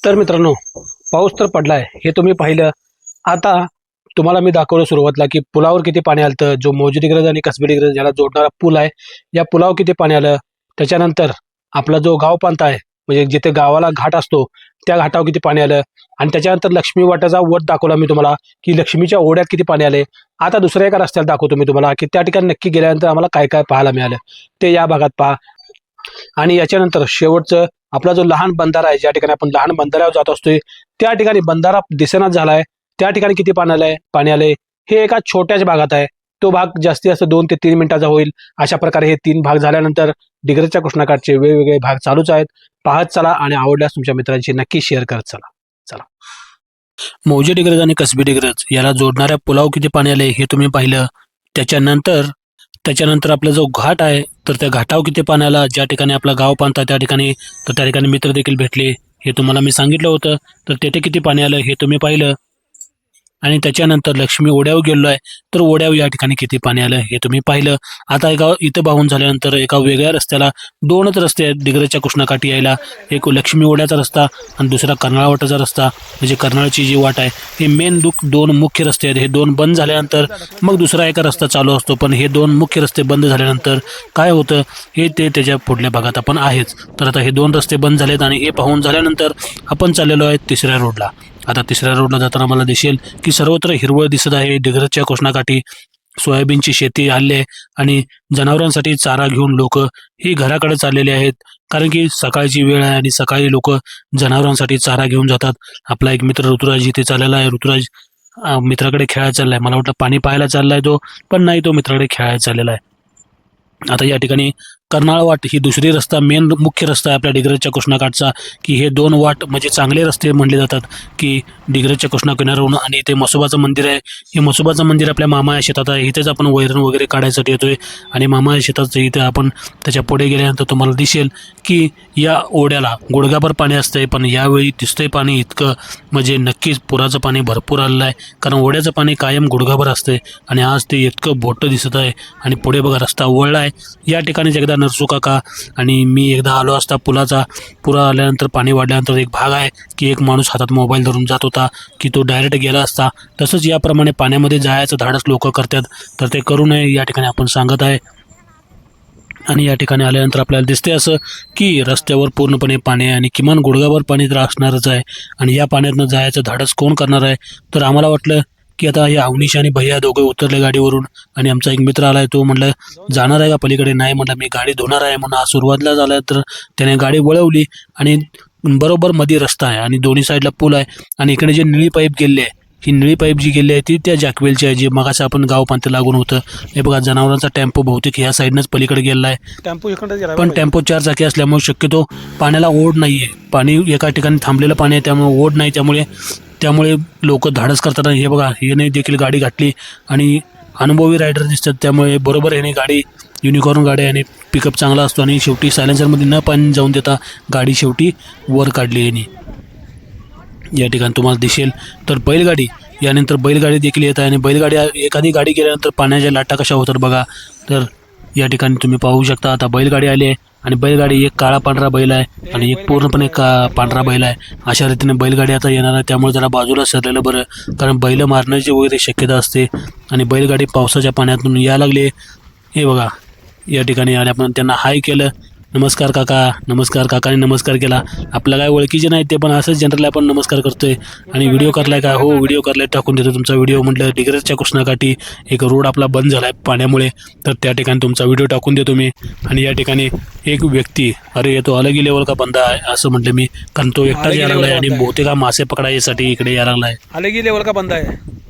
तर मित्रांनो, पाऊस तर पडलाय हे तुम्ही पाहिलं. आता तुम्हाला मी दाखवलं सुरुवातीला की पुलावर किती पाणी आलं, जो मौजे डिग्रज आणि कसबे डिग्रज याला जोडणारा पूल आहे, या पुलावर किती पाणी आलं. त्याच्यानंतर आपला जो गावपंथा आहे, म्हणजे जिथे गावाला घाट असतो त्या घाटावर किती पाणी आलं. आणि त्याच्यानंतर लक्ष्मी वाटाचा वट दाखवला मी तुम्हाला की लक्ष्मीच्या ओढ्यात किती पाणी आले. आता दुसऱ्या एका रस्त्याला दाखवतो मी तुम्हाला की त्या ठिकाणी नक्की गेल्यानंतर आम्हाला काय काय पाहायला मिळालं ते या भागात पहा. आणि याच्यानंतर शेवटचं आपला जो लहान बंधारा आहे, ज्या ठिकाणी आपण लहान बंधाऱ्यावर जात असतोय त्या ठिकाणी बंधारा दिसेनाच झालाय. त्या ठिकाणी किती पाणी आलंय हे एका छोट्याच भागात आहे. तो भाग जास्तीत जास्त 2 ते 3 मिनिटाचा होईल. अशा प्रकारे हे 3 भाग झाल्यानंतर डिग्रजच्या कृष्णाकाठचे वेगवेगळे भाग चालूच आहेत. पाहत चला आणि आवडल्यास तुमच्या मित्रांशी नक्की शेअर करत चला. चला, मौजे डिग्रज आणि कसबे डिग्रज याला जोडणाऱ्या पुलावर किती पाणी आले हे तुम्ही पाहिलं. त्याच्यानंतर आपला जो घाट आहे तर त्या घाटावर किती पाणी आला, ज्या ठिकाणी आपला गाव बांधता त्या ठिकाणी मित्र देखील भेटले हे तुम्हाला मी सांगितलं होतं. तर तेथे किती पाणी आलं हे तुम्ही पाहिलं. आणि त्याच्यानंतर लक्ष्मी ओढ्यावर गेलो आहे, तर ओढ्यावर या ठिकाणी किती पाणी आलं हे तुम्ही पाहिलं. आता इथं बाहून झाल्यानंतर एका वेगळ्या रस्त्याला 2च रस्ते आहेत डिग्रजच्या कृष्णाकाठी यायला. एक लक्ष्मी ओढ्याचा रस्ता आणि दुसरा कर्नाळ वाटाचा रस्ता, म्हणजे कर्नाळची जी वाट आहे हे मेन 2 मुख्य रस्ते आहेत. हे 2 बंद झाल्यानंतर मग दुसरा एका रस्ता चालू असतो, पण हे 2 मुख्य रस्ते बंद झाल्यानंतर काय होतं हे त्याच्या पुढल्या भागात आपण आहेच. तर आता हे 2 रस्ते बंद झालेत आणि हे पाहून झाल्यानंतर आपण चाललेलो आहे तिसऱ्या रोडला. आता तिसऱ्या रोडला जाताना मला दिसेल की सर्वत्र हिरवळ दिसत आहे. डिग्रजच्या कृष्णाकाठी सोयाबीनची शेती आली आहे आणि जनावरांसाठी चारा घेऊन लोक ही घराकडे चाललेले आहेत, कारण की सकाळची वेळ आहे आणि सकाळी लोक जनावरांसाठी चारा घेऊन जातात. आपला एक मित्र ऋतुराज इथे चाललेला आहे. ऋतुराज मित्राकडे खेळायला चाललाय. मला वाटलं पाणी पाहायला चाललाय तो, पण नाही, तो मित्राकडे खेळायला चाललेला आहे. आता या ठिकाणी कर्नाळ वाट ही दुसरी रस्ता मेन मुख्य रस्ता आहे आपल्या डिग्रजच्या कृष्णाकाठचा, की हे 2 वाट म्हणजे चांगले रस्ते म्हणले जातात की डिग्रजच्या कृष्णा किनाऱ्यावरून. आणि इथे म्हसोबाचं मंदिर आहे. हे म्हसोबाचं मंदिर आपल्या मामा या शेतात आहे. इथेच आपण वैरण वगैरे काढायसाठी येतोय आणि मामा या शेताचं इथे आपण त्याच्या पुढे गेल्यानंतर तुम्हाला दिसेल की या ओढ्याला गुडघाभर पाणी असतंय, पण यावेळी दिसतंय पाणी इतकं म्हणजे नक्कीच पुराचं पाणी भरपूर आलेलं आहे, कारण ओढ्याचं पाणी कायम गुडघाभर असतंय आणि आज ते इतकं मोठं दिसत आहे. आणि पुढे बघा रस्ता वळला आहे. या ठिकाणीच एकदा नरसू काका आणि मी एकदा आलो असता पुरा आल्यानंतर पाणी वाढल्यानंतर एक भाग आहे की एक माणूस हातात मोबाईल धरून जात होता की तो डायरेक्ट गेला असता. तसंच याप्रमाणे पाण्यामध्ये जायचं धाडस लोक करतात, तर ते करू नये या ठिकाणी आपण सांगत आहे. आणि या ठिकाणी आल्यानंतर आपल्याला दिसते असं की रस्त्यावर पूर्णपणे पाणी आहे आणि किमान गुडघाभर पाणी तर असणारच आहे. आणि या पाण्यातनं जायचं धाडस कोण करणार आहे. तर आम्हाला वाटलं की आता हे अवनीश आणि भैया दोघे उतरले गाडीवरून आणि आमचा एक मित्र आलाय. तो म्हणलं जाणार आहे का पलीकडे. नाही म्हटलं मी गाडी धुणार आहे म्हणून. आज सुरुवातीला झाला तर त्याने गाडी वळवली आणि बरोबर मध्ये रस्ता आहे आणि दोन्ही साईडला पूल आहे. आणि इकडे जे निळी पाईप गेले आहे, ही निळी पाईप जी गेली आहे ती त्या जॅकवेलची आहे, जी मगाशी आपण गाव पांथे लागून होतं. हे बघा जनावरांचा टेम्पो बहुतेक ह्या साईडनंच पलीकडे गेला आहे. पण टेम्पो 4 चाकी असल्यामुळे शक्यतो पाण्याला ओढ नाही आहे. पाणी एका ठिकाणी थांबलेलं पाणी आहे, त्यामुळे ओढ नाही. त्यामुळे लोक धाडस करतात. हे बघा याने देखील गाडी घातली आणि अनुभवी रायडर दिसतात, त्यामुळे बरोबर याने गाडी युनिकॉर्न गाडी आणि पिकअप चांगला असतो. आणि शेवटी सायलेन्सरमध्ये न पाणी जाऊन देता गाडी शेवटी वर काढली याने. या ठिकाणी तुम्हाला दिसेल तर बैलगाडी, यानंतर बैलगाडी देखील येत आहे आणि बैलगाडी एखादी गाडी गेल्यानंतर पाण्याच्या लाटा कशा होतात बघा. तर या ठिकाणी तुम्ही पाहू शकता आता बैलगाडी आली आहे आणि बैलगाडी एक काळा पांढरा बैल आहे आणि एक पूर्णपणे पांढरा बैल आहे. अशा रीतीने बैलगाडी आता येणार आहे, त्यामुळे जरा बाजूला सरलेलं बरं, कारण बैल मारण्याची वगैरे शक्यता असते. आणि बैलगाडी पावसाच्या पाण्यातून यायला लागले. हे बघा या ठिकाणी आले, आपण त्यांना हाय केलं, नमस्कार काकाने नमस्कार केला. आपलं काय ओळखीचे नाही ते, पण असंच जनरली आपण नमस्कार करतोय. आणि व्हिडिओ करलाय का. हो व्हिडिओ करलाय, टाकून देतो तुमचा व्हिडिओ. म्हटलं डिग्रजच्या कृष्णाकाठी एक रोड आपला बंद झाला आहे पाण्यामुळे, तर त्या ठिकाणी तुमचा व्हिडिओ टाकून देतो मी. आणि या ठिकाणी एक व्यक्ती, अरे येतो अलगी लेवल का बंदा आहे असं म्हटलं मी, कारण तो एकटाच यायला लागला आहे आणि बहुतेक मासे पकडायसाठी इकडे यायला लागला आहे. अलगी लेवल का बंदा आहे.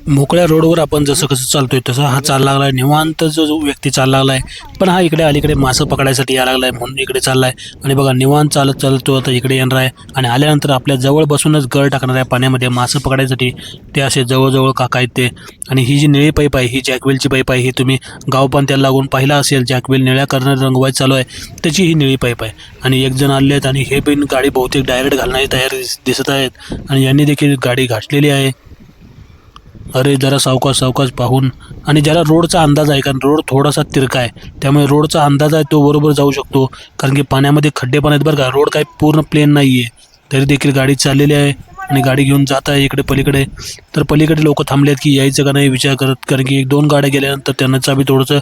मोकळ्या रोडवर आपण जसं कसं चालतोय तसं हा चालला लागलाय, निवांत जो व्यक्ती चालला लागलाय. पण हा इकडे अलीकडे मासं पकडायसाठी यायला लागलाय म्हणून इकडे चाललाय. आणि बघा निवांत चालत तो आता इकडे येणार आहे आणि आल्यानंतर आपल्या जवळ बसूनच गळ टाकणार आहे पाण्यामध्ये मासं पकडायसाठी. ते असे जवळजवळ काका आहेत ते. आणि ही जी निळी पाईप आहे ही जॅकवेलची पाईप आहे. ही तुम्ही गावपंथ्याला लागून पाहिला असेल, जॅकवेल निळ्या कलर रंगवायचं चालू आहे त्याची ही निळी पाईप आहे. आणि एक जण आले आहेत आणि हे पण गाडी बहुतेक डायरेक्ट घालण्याची तयारी दिसत आहेत आणि यांनी देखील गाडी घातलेली आहे. अरे जरा सावकाश पाहून. आणि ज्याला रोडचा अंदाज आहे, कारण रोड थोडासा तिरका आहे त्यामुळे रोडचा अंदाज आहे तो बरोबर जाऊ शकतो, कारण की पाण्यामध्ये खड्डे पण आहेत बरं का. रोड काही पूर्ण प्लेन नाही आहे. तरी देखील गाडी चाललेली आहे आणि गाडी घेऊन जात आहे इकडे पलीकडे. तर पलीकडे लोक थांबलेत की यायचं का नाही विचार करत, कारण की 1-2 गाड्या गेल्यानंतर त्यांना बी थोडंसं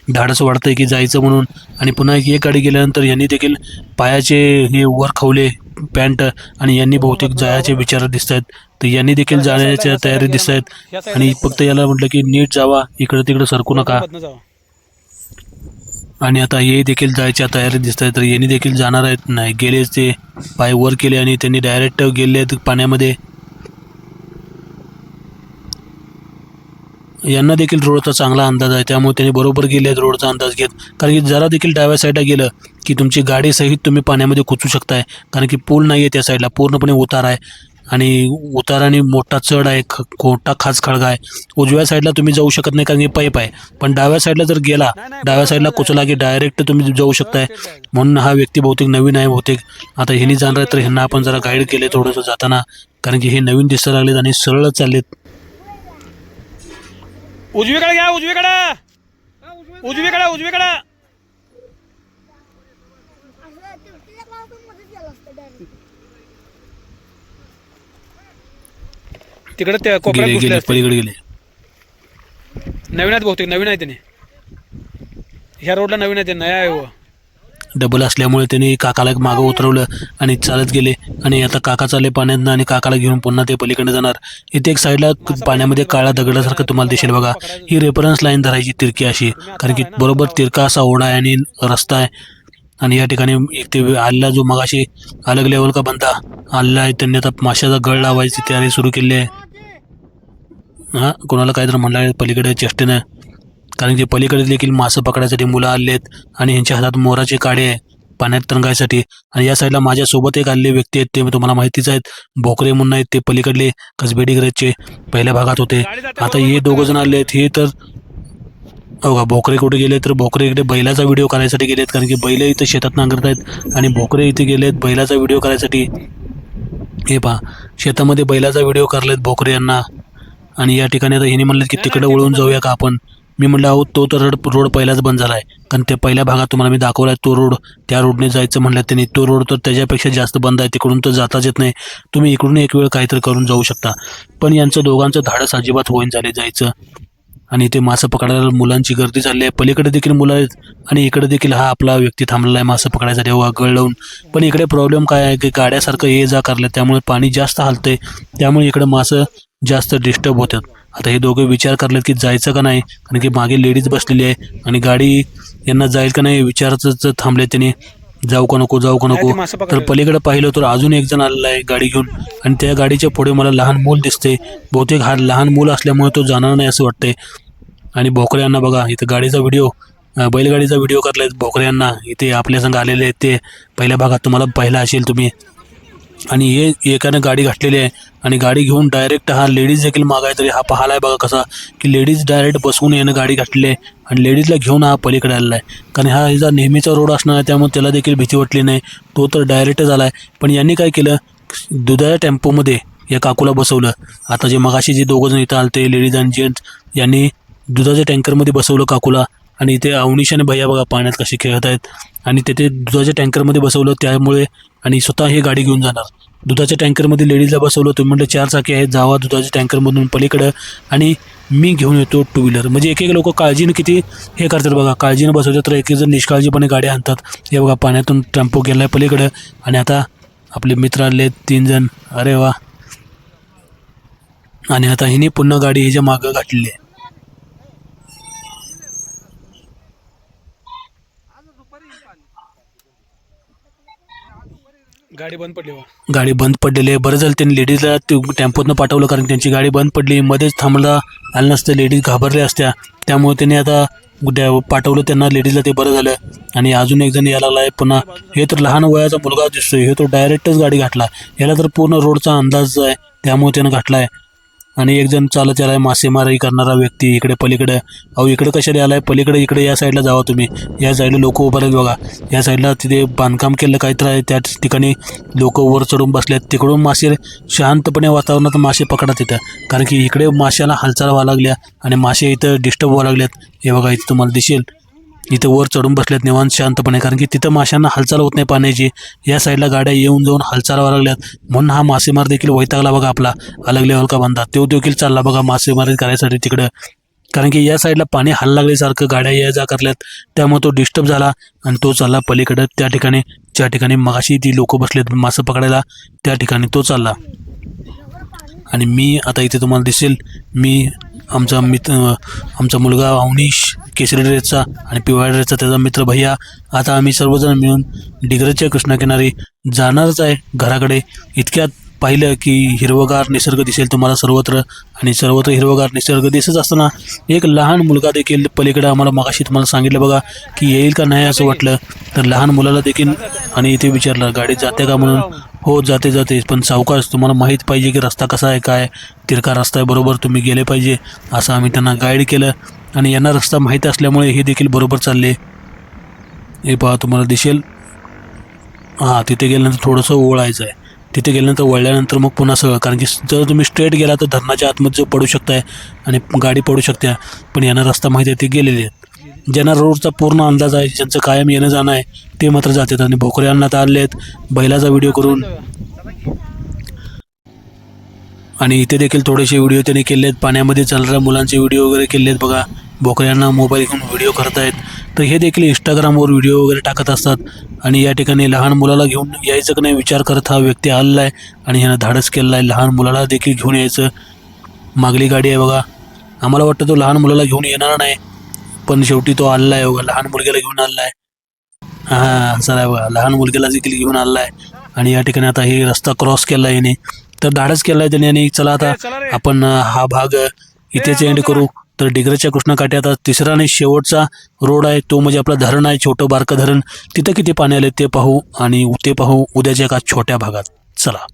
धाडस वाढतंय की जायचं म्हणून. आणि पुन्हा एक गाडी गेल्यानंतर यांनी देखील पायाचे हे वर खवले पॅन्ट आणि यांनी बहुतेक जायचे विचार दिसत आहेत. तर यांनी देखील जाण्याच्या तयारी दिसत आहेत आणि फक्त याला म्हटलं की नीट जावा, इकडं तिकडं सरकू नका. आणि आता हे देखील जायच्या तयारीत दिसत आहेत. तर यांनी देखील जाणार आहेत, नाही गेलेच ते पाय वर केले आणि त्यांनी डायरेक्ट गेले आहेत पाण्यामध्ये. यांना देखील रोडचा चांगला अंदाज आहे, त्यामुळे त्यांनी बरोबर गेले आहेत रोडचा अंदाज घेत. कारण की जरा देखील डाव्या साईडला गेलं की तुमची गाडी सहित तुम्ही पाण्यामध्ये कुचू शकताय, कारण की पूल नाही आहे त्या साईडला, पूर्णपणे उतार आहे आणि उताराने मोठा चढ आहे, मोठा खास खळगा आहे. उजव्या साईडला तुम्ही जाऊ शकत नाही कारण की पाईप आहे, पण डाव्या साईडला जर गेला, डाव्या साईडला कुचला की डायरेक्ट तुम्ही जाऊ शकताय. म्हणून हा व्यक्ती बहुतेक नवीन आहे बहुतेक. आता ह्यांनी जाणार आहे तर ह्यांना आपण जरा गाईड केले थोडंसं जाताना, कारण की हे नवीन दिसायला लागलेत आणि सरळच चाललेत. उजवीकडे घ्या, उजवीकडे उजवीकडे उजवीकडे तिकडे त्या कोपऱ्यात गेले घुसले गेले असतील. पलीकडे गेले. नवीन आहेत बहुतेक, नवीन आहे त्याने, ह्या रोडला नवीन आहे ते, नया आहे हो. डबल असल्यामुळे त्यांनी काकाला मागं उतरवलं आणि चालत गेले. आणि आता काका चालले पाण्यातनं आणि काकाला घेऊन पुन्हा ते पलीकडे जाणार. इथे एक साईडला पाण्यामध्ये काळा दगडासारखं तुम्हाला दिसेल बघा, ही रेफरन्स लाईन धरायची तिरकी अशी, कारण की बरोबर तिरका असा ओढा आहे आणि रस्ता आहे. आणि या ठिकाणी एक ते आलेला जो मगाशी अलग लेवल का बंदा आलेला आहे, त्यांनी आता माशाचा गळ लावायची तयारी सुरू केली आहे. हां, कोणाला काहीतरी म्हणलं आहे पलीकडे चेष्टेनं, कारण की पलीकडे देखील मासे पकडायसाठी मुलं आले आहेत आणि यांच्या हातात मोराचे काडे आहे पाण्यात तरंगायसाठी. आणि या साईडला माझ्यासोबत एक आलेले व्यक्ती आहेत, ते तुम्हाला माहितीच आहेत, भोकरे म्हणून आहेत, ते पलीकडले कसबेडी ग्रजचे पहिल्या भागात होते. आता हे 2 जण आले आहेत. हे तर बघा भोकरे कुठे गेले, तर भोकरे इकडे बैलाचा व्हिडिओ करायसाठी गेलेत, कारण की बैल इथं शेतात नांगरत आहेत आणि भोकरे इथे गेलेत बैलाचा व्हिडिओ करायसाठी. हे पहा, शेतामध्ये बैलाचा व्हिडिओ करलेत भोकरे यांना. आणि या ठिकाणी आता हिने म्हणलं की तिकडे वळून जाऊया का आपण. मी म्हटलं अहो तो तर रोड पहिलाच बंद झाला आहे, कारण त्या पहिल्या भागात तुम्हाला मी दाखवला आहे तो रोड, त्या रोडने जायचं म्हणलं त्यांनी, तो रोड तर त्याच्यापेक्षा जास्त बंद आहे, तिकडून तर जाताच येत नाही. तुम्ही इकडून एक वेळ काहीतरी करून जाऊ शकता. पण यांचं दोघांचं धाडस अजिबात होईन झाले जायचं. आणि ते मासे पकडायला मुलांची गर्दी झाली आहे, पलीकडे देखील मुलं आहेत आणि इकडे देखील हा आपला व्यक्ती थांबलेला आहे मासे पकडायसाठी गळ लावून. पण इकडे प्रॉब्लेम काय आहे की गाड्यासारखं ये जा करलं, त्यामुळे पाणी जास्त हलतंय, त्यामुळे इकडे मासे जास्त डिस्टर्ब होतात. आता हे दोघे विचार करलेत की जायचं का नाही, कारण की मागे लेडीज बसलेली आहे आणि गाडी यांना जाईल का नाही विचारच थांबले त्यांनी, जाऊ का नको जाऊ का नको. तर पलीकडे पाहिलं तर अजून एक जण आलेला आहे गाडी घेऊन आणि त्या गाडीच्या पुढे मला लहान मूल दिसते, बहुतेक हा लहान मूल असल्यामुळे तो जाणार नाही असं वाटतंय. आणि भोकऱ्यांना बघा इथं गाडीचा व्हिडिओ, बैलगाडीचा व्हिडिओ करलाय भोकऱ्यांना, इथे आपल्या संग आलेले आहेत ते पहिल्या भागात तुम्हाला पाहिलं असेल तुम्ही. आणि हे एकानं गाडी घातलेली आहे आणि गाडी घेऊन डायरेक्ट हा लेडीज देखील मागाय, तरी हा पाहिला आहे बघा कसा की लेडीज डायरेक्ट बसवून यानं गाडी घातली आहे आणि लेडीजला घेऊन हा पलीकडे आलेला आहे. कारण हा हिचा नेहमीचा रोड असणार आहे, त्यामुळे त्याला देखील भीती वाटली नाही, तो तर डायरेक्ट झाला आहे. पण यांनी काय केलं, दुधाच्या टेम्पोमध्ये या काकूला बसवलं. आता जे मगाशी जे 2 जण इथं आलते लेडीज आणि जेंट्स, यांनी दुधाच्या टँकरमध्ये बसवलं काकूला. आणि इथे अवनीश आणि भैया बघा पाण्यात कसे खेळत आहेत आणि तिथे दुधाच्या टँकरमध्ये बसवलं त्यामुळे. आणि स्वतः हे गाडी घेऊन जाणार, दुधाच्या टँकरमध्ये लेडीजला बसवलं. तुम्ही म्हटलं 4 चाकी आहेत, जावा दुधाच्या टँकरमधून पलीकडं आणि मी घेऊन येतो 2 व्हीलर. म्हणजे एक एक लोक काळजीनं किती हे करतात बघा, काळजीनं बसवतात, तर एक एक जण निष्काळजीपणे गाड्या आणतात. हे बघा पाण्यातून टेम्पो गेला आहे पलीकडं आणि आता आपले मित्र आले 3 जण, अरे वा. आणि आता हिने पुन्हा गाडी ह्याच्या मागं घातलेली आहे. गाडी बंद पडली, गाडी बंद पडलेली आहे. बरं झालं त्यांनी लेडीजला टेम्पोतनं पाठवलं, कारण त्यांची गाडी बंद पडली, मध्येच थांबला आलं नसतं, लेडीज घाबरल्या असत्या, त्यामुळे त्यांनी आता पाठवलं त्यांना लेडीजला, ते बरं झालं. आणि अजून एक जण यायला लागला आहे पुन्हा. हे तर लहान वयाचा मुलगा दिसतोय, हे तो डायरेक्टच गाडी घातला, याला तर पूर्ण रोडचा अंदाज आहे त्यामुळे त्यानं घातला आहे. आणि एक जण चालत याला आहे मासेमारी करणारा व्यक्ती इकडे पलीकडे. अहो इकडे कशाला आलाय, पलीकडे इकडे या साईडला जावा तुम्ही, या साईडला लोक उभं आहेत बघा, या साईडला तिथे बांधकाम केलं काहीतरी आहे, त्या ठिकाणी लोक वर चढून बसलेत, तिकडून मासे शांतपणे वातावरणात मासे पकडत येतं, कारण की इकडे माशाला हालचाल व्हायला लागल्या आणि मासे इथं डिस्टर्ब व्हायला लागल्यात. हे बघा इथं तुम्हाला दिसेल इथे वर चढून बसल्यात निवांत शांतपणे, कारण की तिथं माशांना हालचाल होत नाही पाण्याची. या साईडला गाड्या येऊन जाऊन हालचाल व्हायला लागल्यात, म्हणून हा मासेमार देखील वैतागला बघा आपला अलग लेवल का बांधा. तो देखील चालला बघा मासेमारी करायसाठी तिकडं, कारण की या साईडला पाणी हाल लागल्यासारखं गाड्या या जा करल्यात, त्यामुळे तो डिस्टर्ब झाला आणि तो चालला पलीकडं त्या ठिकाणी ज्या ठिकाणी मगाशी ती लोक बसलेत मासे पकडायला, त्या ठिकाणी तो चालला. आणि मी आता इथे तुम्हाला दिसेल, मी आमचा मुलगा अवनीश केसरी ड्रेसचा आणि पिवळ्या ड्रेसचा त्याचा मित्र भैया, आता आम्ही सर्वजण मिळून डिग्रजच्या कृष्णाकिनारी जाणारच आहे घराकडे. इतक्यात पाहिलं की हिरवगार निसर्ग दिसेल तुम्हाला सर्वत्र, आणि सर्वत्र हिरवगार निसर्ग दिसत असताना एक लहान मुलगा देखील पलीकडे आम्हाला मगाशी तुम्हाला सांगितलं बघा की येईल का नाही असं वाटलं, तर लहान मुलाला देखील आणि इथे विचारलं गाडी जाते का म्हणून. हो जाते, पण सावकाश, तुम्हाला माहीत पाहिजे की रस्ता कसा आहे, काय तिरका रस्ता आहे, बरोबर तुम्ही गेले पाहिजे असं आम्ही त्यांना गाईड केलं. आणि यांना रस्ता माहीत असल्यामुळे हे देखील बरोबर चालले. हे पहा तुम्हाला दिसेल, हां तिथे गेल्यानंतर थोडंसं ओळायचं आहे, तिथे गेल्यानंतर वळल्यानंतर मग पुन्हा सगळं, कारण की जर तुम्ही स्ट्रेट गेला तर धरणाच्या आतमध्ये पडू शकताय आणि गाडी पडू शकते. पण यांना रस्ता माहीत आहे, ते गेलेले आहेत. ज्यांना रोडचा पूर्ण अंदाज आहे, ज्यांचं कायम येणं जाणं आहे, ते मात्र जातात. आणि भोकऱ्यांना तर आले आहेत बैलाचा व्हिडिओ करून, आणि इथे देखील थोडेसे व्हिडिओ त्यांनी केले आहेत, पाण्यामध्ये चालणाऱ्या मुलांचे व्हिडिओ वगैरे केले आहेत बघा. भोकऱ्यांना मोबाईल घेऊन व्हिडिओ करत आहेत, तर हे देखील इंस्टाग्रामवर व्हिडिओ वगैरे टाकत असतात. आणि या ठिकाणी लहान मुलाला घेऊन यायचं की नाही विचार करत हा व्यक्ती आलेला आहे, आणि ह्यानं धाडस केलेलं आहे लहान मुलाला देखील घेऊन यायचं. मागली गाडी आहे बघा. आम्हाला वाटतं तो लहान मुलाला घेऊन येणार नाही, पण शेवटी तो आलेला आहे बघा, लहान मुलग्याला घेऊन आलेला आहे. हां चला आहे बघा, लहान मुलग्याला देखील घेऊन आलेला आहे. आणि या ठिकाणी आता हे रस्ता क्रॉस केला आहे याने, तर धाडस केला आहे त्याने. आणि चला आता आपण हा भाग इथेच एंड करू. तर डिग्रजच्या कृष्णाकाठी आता तिसरा आणि शेवटचा रोड आहे, तो म्हणजे आपला धरण आहे, छोटं बारकं धरण. तिथं किती पाणी आले ते पाहू, आणि ते पाहू उद्याच्या एका छोट्या भागात. चला.